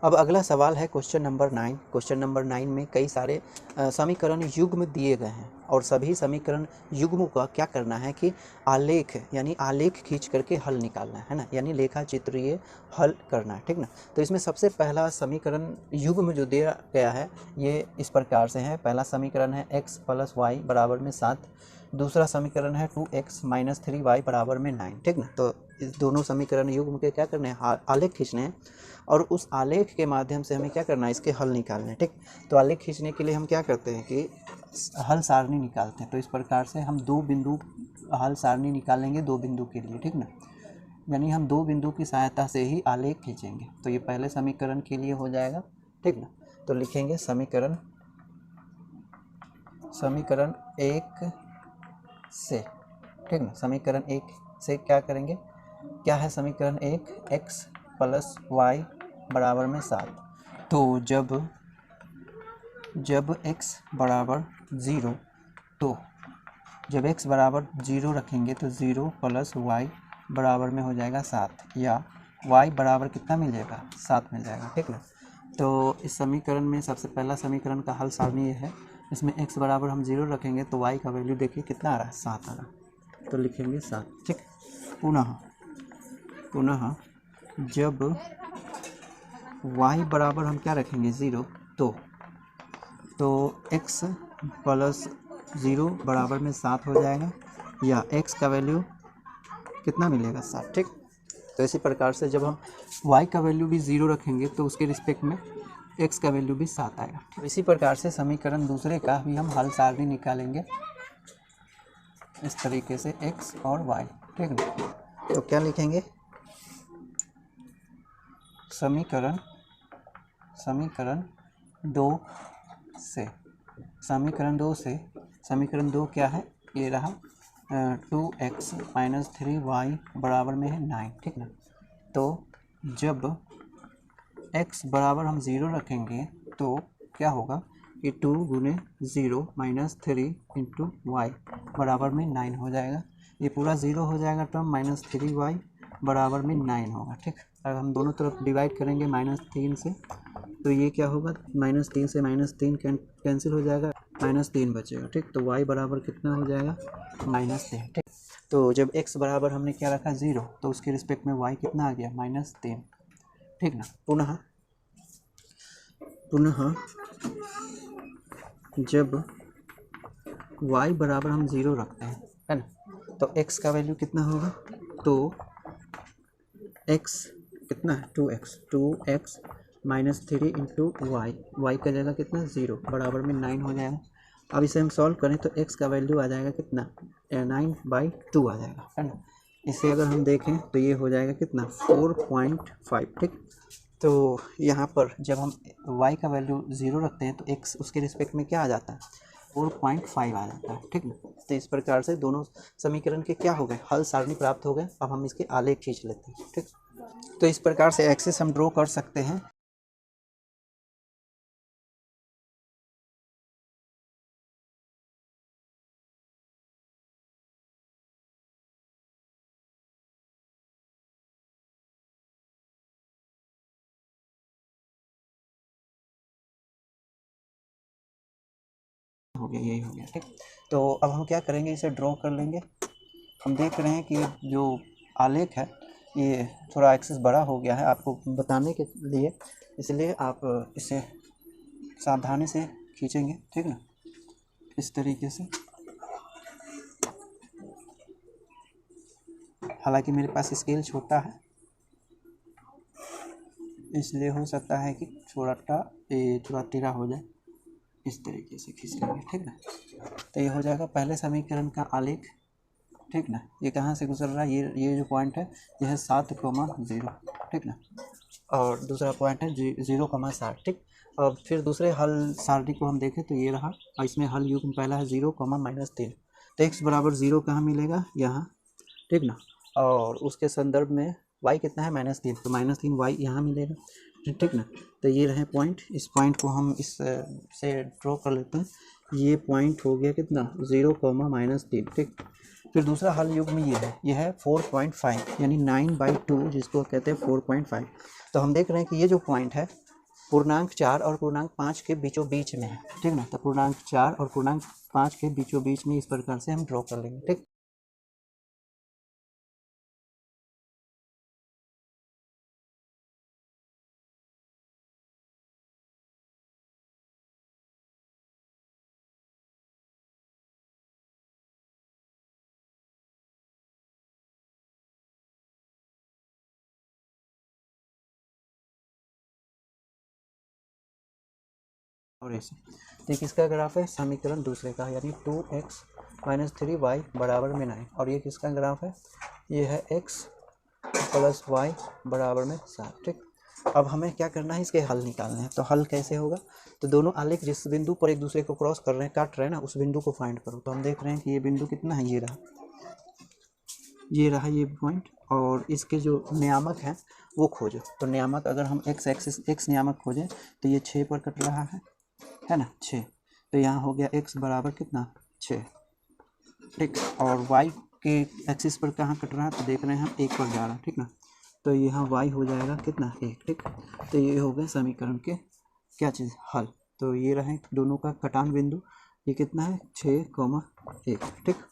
अब अगला सवाल है क्वेश्चन नंबर 9। क्वेश्चन नंबर 9 में कई सारे समीकरण युग्म दिए गए हैं और सभी समीकरण युग्मों का क्या करना है कि आलेख यानी आलेख खींच करके हल निकालना है ना, यानी लेखा चित्रीय हल करना है, ठीक ना। तो इसमें सबसे पहला समीकरण युग्म जो दिया गया है ये इस प्रकार से है। पहला समीकरण है x + y = 7। दूसरा समीकरण है 2x - 3y = 9, ठीक ना। तो इस दोनों समीकरण युग्म के क्या करने हैं, आलेख खींचने हैं और उस आलेख के माध्यम से हमें क्या करना है, इसके हल निकालने हैं, ठीक। तो आलेख खींचने के लिए हम क्या करते हैं कि हल सारणी निकालते हैं। तो इस प्रकार से हम 2 बिंदु हल सारणी निकालेंगे 2 बिंदु के लिए, ठीक ना। यानी हम 2 बिंदु की सहायता से ही आलेख खींचेंगे। तो ये पहले समीकरण के लिए हो जाएगा, ठीक ना। तो लिखेंगे समीकरण 1 से, ठीक ना। समीकरण 1 से क्या करेंगे, क्या है समीकरण 1, x + y = 7। तो जब x बराबर 0, तो जब x बराबर 0 रखेंगे तो 0 + y बराबर में हो जाएगा 7, या y बराबर कितना मिल जाएगा, 7 मिल जाएगा, ठीक ना। तो इस समीकरण में सबसे पहला समीकरण का हल सारणी ये है। इसमें x बराबर हम 0 रखेंगे तो y का वैल्यू देखिए कितना आ रहा है, 7 आ रहा है। तो लिखेंगे 7, ठीक। पुनः जब y बराबर हम क्या रखेंगे 0, तो x + 0 बराबर में 7 हो जाएगा, या x का वैल्यू कितना मिलेगा, 7, ठीक। तो इसी प्रकार से जब हम y का वैल्यू भी 0 रखेंगे तो उसके रिस्पेक्ट में x का वैल्यू भी 7 आएगा। तो इसी प्रकार से समीकरण दूसरे का भी हम हल सारणी निकालेंगे इस तरीके से x और y, ठीक है। तो क्या लिखेंगे, समीकरण 2 से, समीकरण 2 क्या है, ये रहा 2x - 3y बराबर में है 9, ठीक ना। तो जब x बराबर हम 0 रखेंगे तो क्या होगा कि 2 × 0 - 3 × y बराबर में 9 हो जाएगा। ये पूरा 0 हो जाएगा टर्म, -3y बराबर में 9 होगा, ठीक। अगर हम दोनों तरफ डिवाइड करेंगे -3 से तो ये क्या होगा, -3 से -3 कैंसिल हो जाएगा, -3 बचेगा, ठीक। तो y बराबर कितना हो जाएगा, -3, ठीक। तो जब x बराबर हमने क्या रखा 0, तो उसके रिस्पेक्ट में y कितना आ गया, -3, ठीक ना। पुनः जब y बराबर हम 0 रखते हैं, है ना, तो x का वैल्यू कितना होगा, तो x कितना है, 2x - 3 × y का जगह कितना 0 बराबर में 9 हो जाएगा। अब इसे हम सॉल्व करें तो x का वैल्यू आ जाएगा कितना, 9/2 आ जाएगा, है ना। इसे अगर हम देखें तो ये हो जाएगा कितना, 4.5, ठीक। तो यहाँ पर जब हम y का वैल्यू 0 रखते हैं तो x उसके रिस्पेक्ट में क्या आ जाता है, 4.5 आ जाता है, ठीक ना। तो इस प्रकार से दोनों समीकरण के क्या हो गए, हल सारणी प्राप्त हो गए। अब हम इसके आलेख खींच लेते हैं, ठीक। तो इस प्रकार से एक्सिस हम ड्रॉ कर सकते हैं। हो गया, यही हो गया, ठीक। तो अब हम क्या करेंगे, इसे ड्रॉ कर लेंगे। हम देख रहे हैं कि जो आलेख है ये थोड़ा एक्सिस बड़ा हो गया है आपको बताने के लिए, इसलिए आप इसे सावधानी से खींचेंगे, ठीक ना, इस तरीके से। हालांकि मेरे पास स्केल छोटा है इसलिए हो सकता है कि थोड़ा टेढ़ा हो जाए, इस तरीके से खींच लेंगे, ठीक ना। तो ये हो जाएगा पहले समीकरण का आलेख, ठीक ना। ये कहाँ से गुजर रहा है, ये जो पॉइंट है ये है 7,0, ठीक ना। और दूसरा पॉइंट है 0,7, ठीक। और फिर दूसरे हल सारणी को हम देखें तो ये रहा, और इसमें हल युग्म पहला है 0, -3। तो x बराबर 0 कहाँ मिलेगा, यहाँ, ठीक ना। और उसके संदर्भ में y कितना है, -3, तो -3 y यहाँ मिलेगा, ठीक ना। तो ये रहे पॉइंट, इस पॉइंट को हम इस से ड्रॉ कर लेते हैं। ये पॉइंट हो गया कितना, 0, -3, ठीक। फिर दूसरा हल युग्म ये है 4.5, यानी 9/2 जिसको कहते हैं 4.5। तो हम देख रहे हैं कि ये जो पॉइंट है पूर्णांक 4 और पूर्णांक 5 के बीचों बीच में है, ठीक ना। तो पूर्णांक 4 और पूर्णांक 5 के बीचों बीच में इस प्रकार से हम ड्रॉ कर लेंगे, ठीक। और ऐसे तो किसका ग्राफ है, समीकरण दूसरे का, यानी 2x - 3y बराबर में 9। और ये किसका ग्राफ है, ये है x + y बराबर में 7, ठीक। अब हमें क्या करना है, इसके हल निकालने हैं। तो हल कैसे होगा, तो दोनों आलेख जिस बिंदु पर एक दूसरे को क्रॉस कर रहे हैं, काट रहे हैं ना, उस बिंदु को फाइंड करो। तो हम देख रहे हैं कि ये बिंदु कितना है, ये रहा ये पॉइंट, और इसके जो नियामक हैं वो खोजो। तो नियामक अगर हम x नियामक खोजें तो ये 6 पर कट रहा है ना, 6। तो यहाँ हो गया x बराबर कितना, 6, ठीक। और y के एक्सिस पर कहाँ कट रहा है, तो देख रहे हैं हम 1 पर जा रहा है, ठीक ना। तो यहाँ y हो जाएगा कितना, 1, ठीक। तो ये हो गए समीकरण के क्या चीज़, हल। तो ये रहे दोनों का कटान बिंदु, ये कितना है, 6, 1, ठीक।